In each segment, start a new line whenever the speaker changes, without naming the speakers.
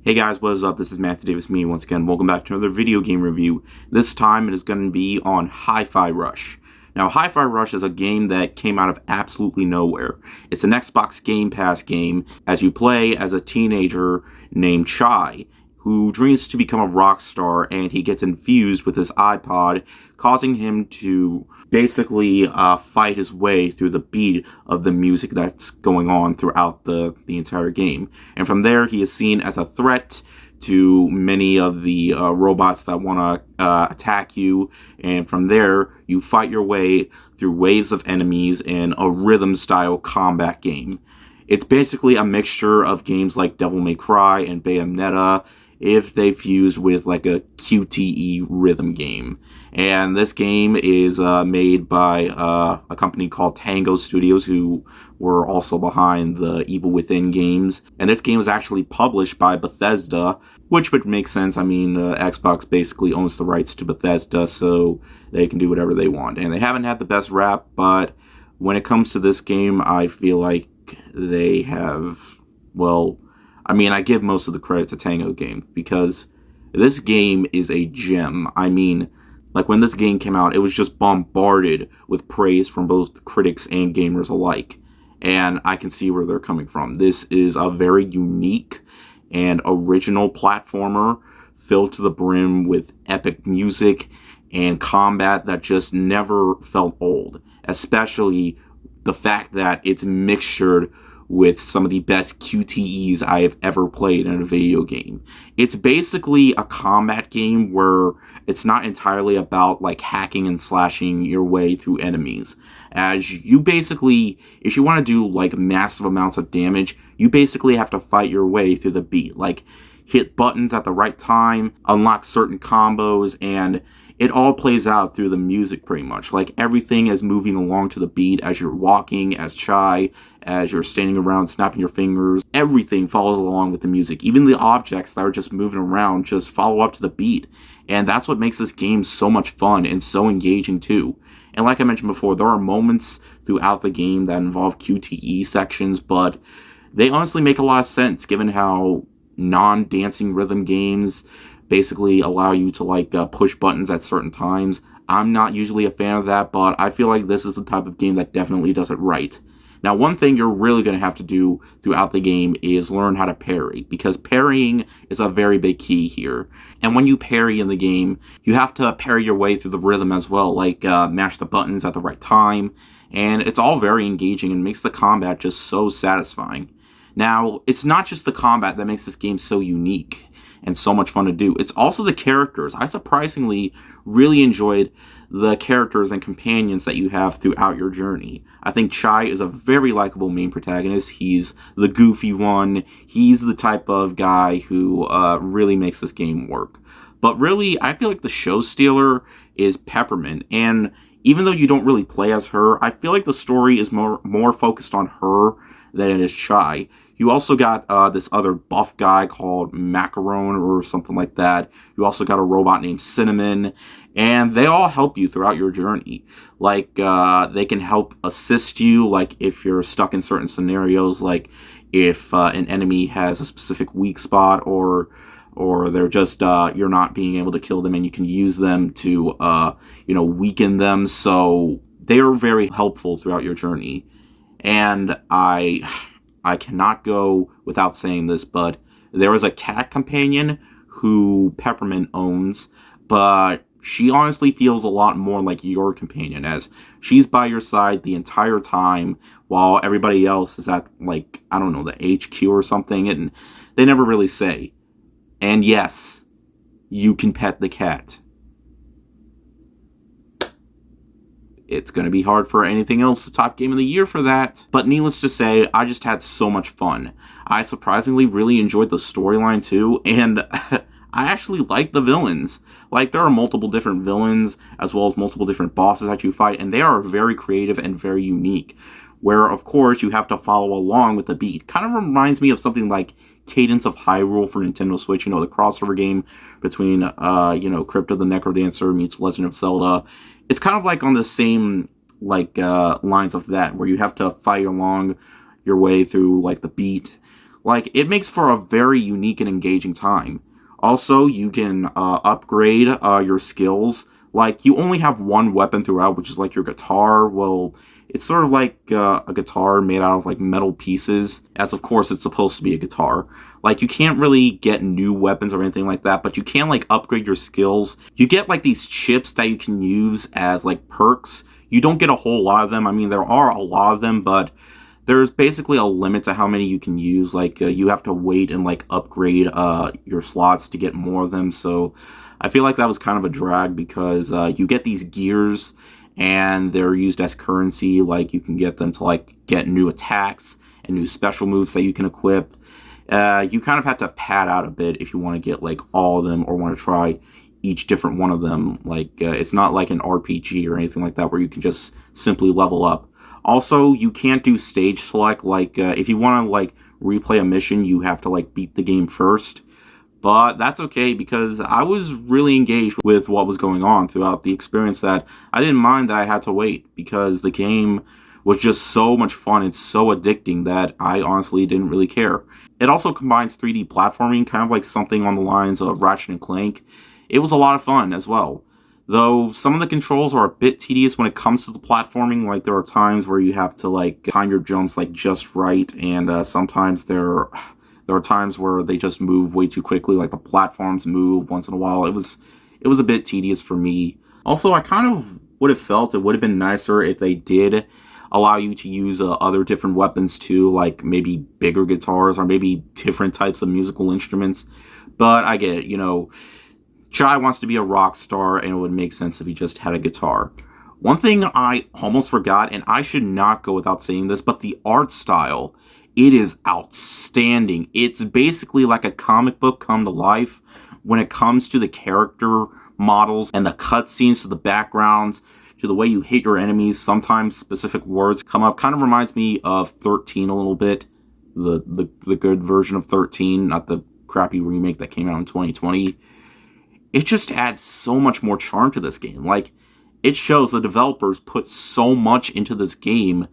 Hey guys, what is up? This is Matthew Davis, me once again. Welcome back to another video game review. This time it is going to be on Hi-Fi Rush. Now, Hi-Fi Rush is a game that came out of absolutely nowhere. It's an Xbox Game Pass game as you play as a teenager named Chai, who dreams to become a rock star, and he gets infused with his iPod, causing him to basically fight his way through the beat of the music that's going on throughout the entire game. And from there, he is seen as a threat to many of the robots that want to attack you. And from there, you fight your way through waves of enemies in a rhythm-style combat game. It's basically a mixture of games like Devil May Cry and Bayonetta, if they fused with like a QTE rhythm game. And this game is made by a company called Tango Studios, who were also behind the Evil Within games. And this game is actually published by Bethesda, which would make sense. I mean, Xbox basically owns the rights to Bethesda, so they can do whatever they want. And they haven't had the best rap, but when it comes to this game, I feel like they have, well, I mean, I give most of the credit to Tango Games because this game is a gem. I mean, like when this game came out, it was just bombarded with praise from both critics and gamers alike. And I can see where they're coming from. This is a very unique and original platformer filled to the brim with epic music and combat that just never felt old. Especially the fact that it's mixtured with some of the best QTEs I have ever played in a video game. It's basically a combat game where it's not entirely about like hacking and slashing your way through enemies. As you basically, if you want to do like massive amounts of damage, you basically have to fight your way through the beat. Like hit buttons at the right time, unlock certain combos, and it all plays out through the music pretty much. Like everything is moving along to the beat as you're walking, as Chai, as you're standing around snapping your fingers. Everything follows along with the music. Even the objects that are just moving around just follow up to the beat. And that's what makes this game so much fun and so engaging too. And like I mentioned before, there are moments throughout the game that involve QTE sections, but they honestly make a lot of sense given how non-dancing rhythm games basically allow you to like push buttons at certain times. I'm not usually a fan of that, but I feel like this is the type of game that definitely does it right. Now, one thing you're really going to have to do throughout the game is learn how to parry, because parrying is a very big key here. And when you parry in the game, you have to parry your way through the rhythm as well, like mash the buttons at the right time. And it's all very engaging and makes the combat just so satisfying. Now, it's not just the combat that makes this game so unique and so much fun to do. It's also the characters. I surprisingly really enjoyed the characters and companions that you have throughout your journey. I think Chai is a very likable main protagonist. He's the goofy one. He's the type of guy who really makes this game work. But really, I feel like the show stealer is Peppermint. And even though you don't really play as her, I feel like the story is more focused on her than it is Chai. You also got this other buff guy called Macaron or something like that. You also got a robot named Cinnamon. And they all help you throughout your journey. Like, they can help assist you, like, if you're stuck in certain scenarios, like if an enemy has a specific weak spot, or they're just, you're not being able to kill them, and you can use them to, weaken them. So they are very helpful throughout your journey. And I cannot go without saying this, but there is a cat companion who Peppermint owns, but she honestly feels a lot more like your companion, as she's by your side the entire time while everybody else is at, like, I don't know, the HQ or something, and they never really say. And yes, you can pet the cat. It's going to be hard for anything else to top Game of the Year for that. But needless to say, I just had so much fun. I surprisingly really enjoyed the storyline too, and I actually like the villains. Like, there are multiple different villains, as well as multiple different bosses that you fight, and they are very creative and very unique. Where, of course, you have to follow along with the beat. Kind of reminds me of something like Cadence of Hyrule for Nintendo Switch, the crossover game between, Crypt of the Necrodancer meets Legend of Zelda. It's kind of like on the same, lines of that, where you have to fight along your way through, like, the beat. Like, it makes for a very unique and engaging time. Also, you can upgrade your skills. Like, you only have one weapon throughout, which is like your guitar. Well, it's sort of like a guitar made out of like metal pieces, as of course it's supposed to be a guitar. Like, you can't really get new weapons or anything like that, but you can like upgrade your skills. You get like these chips that you can use as like perks. You don't get a whole lot of them. I mean, there are a lot of them, but there's basically a limit to how many you can use. Like, you have to wait and like upgrade your slots to get more of them. So I feel like that was kind of a drag because you get these gears and they're used as currency. Like, you can get them to like get new attacks and new special moves that you can equip. You kind of have to pad out a bit if you want to get like all of them or want to try each different one of them. Like, it's not like an RPG or anything like that where you can just simply level up. Also, you can't do stage select. Like, if you want to like replay a mission, you have to like beat the game first. But that's okay because I was really engaged with what was going on throughout the experience that I didn't mind that I had to wait because the game was just so much fun. It's so addicting that I honestly didn't really care. It also combines 3D platforming, kind of like something on the lines of Ratchet and Clank. It was a lot of fun as well. Though some of the controls are a bit tedious when it comes to the platforming. Like, there are times where you have to like time your jumps like just right, and sometimes there are times where they just move way too quickly. Like, the platforms move once in a while. It was a bit tedious for me. Also, I kind of would have felt it would have been nicer if they did allow you to use other different weapons too, like maybe bigger guitars or maybe different types of musical instruments. But I get it, Chai wants to be a rock star, and it would make sense if he just had a guitar. One thing I almost forgot, and I should not go without saying this, but the art style, it is outstanding. It's basically like a comic book come to life when it comes to the character models and the cutscenes, to the backgrounds, to the way you hit your enemies. Sometimes specific words come up. Kind of reminds me of 13 a little bit. The good version of 13, not the crappy remake that came out in 2020. It just adds so much more charm to this game. Like, it shows the developers put so much into this game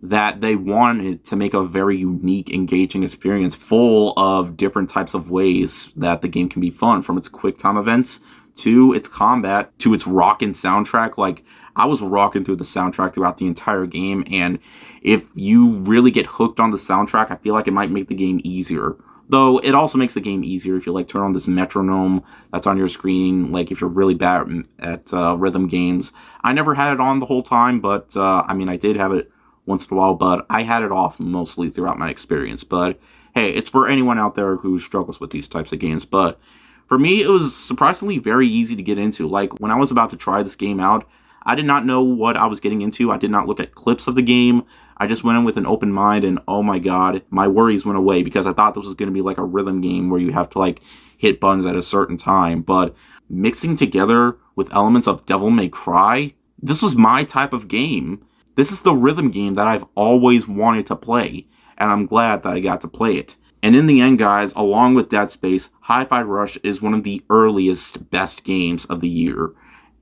that they wanted to make a very unique, engaging experience full of different types of ways that the game can be fun, from its quick time events to its combat to its rockin' soundtrack. Like, I was rocking through the soundtrack throughout the entire game, and if you really get hooked on the soundtrack, I feel like it might make the game easier. Though it also makes the game easier if you like turn on this metronome that's on your screen, like if you're really bad at rhythm games. I never had it on the whole time, but I mean, I did have it once in a while, but I had it off mostly throughout my experience. But hey, it's for anyone out there who struggles with these types of games. But for me, it was surprisingly very easy to get into. Like, when I was about to try this game out, I did not know what I was getting into. I did not look at clips of the game. I just went in with an open mind, and oh my god, my worries went away because I thought this was going to be like a rhythm game where you have to like hit buttons at a certain time. But mixing together with elements of Devil May Cry, this was my type of game. This is the rhythm game that I've always wanted to play, and I'm glad that I got to play it. And in the end, guys, along with Dead Space, Hi-Fi Rush is one of the earliest, best games of the year.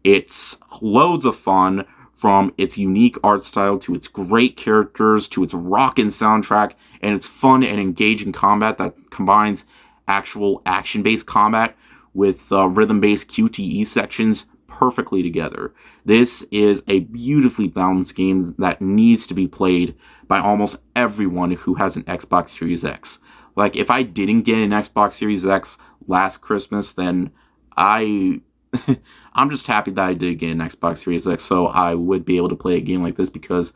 It's loads of fun, from its unique art style to its great characters to its rockin' soundtrack and its fun and engaging combat that combines actual action-based combat with rhythm-based QTE sections perfectly together. This is a beautifully balanced game that needs to be played by almost everyone who has an Xbox Series X. Like, if I didn't get an Xbox Series X last Christmas, then I'm just happy that I did get an Xbox Series X, so I would be able to play a game like this, because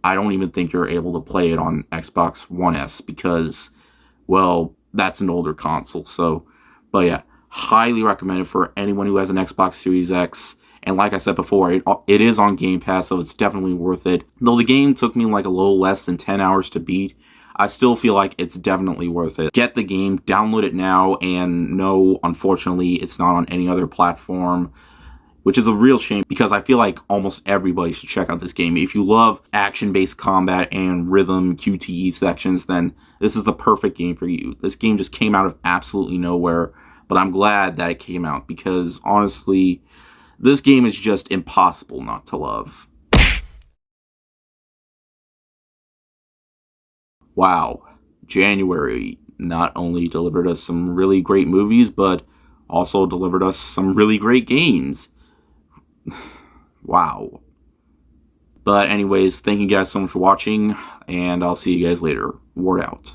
I don't even think you're able to play it on Xbox One S because, well, that's an older console. So, but yeah, highly recommended for anyone who has an Xbox Series X. And like I said before, it is on Game Pass, so it's definitely worth it. Though the game took me like a little less than 10 hours to beat, I still feel like it's definitely worth it. Get the game, download it now, and no, unfortunately, it's not on any other platform, which is a real shame because I feel like almost everybody should check out this game. If you love action-based combat and rhythm QTE sections, then this is the perfect game for you. This game just came out of absolutely nowhere, but I'm glad that it came out because, honestly, this game is just impossible not to love. Wow. January not only delivered us some really great movies, but also delivered us some really great games. Wow. But anyways, thank you guys so much for watching, and I'll see you guys later. Word out.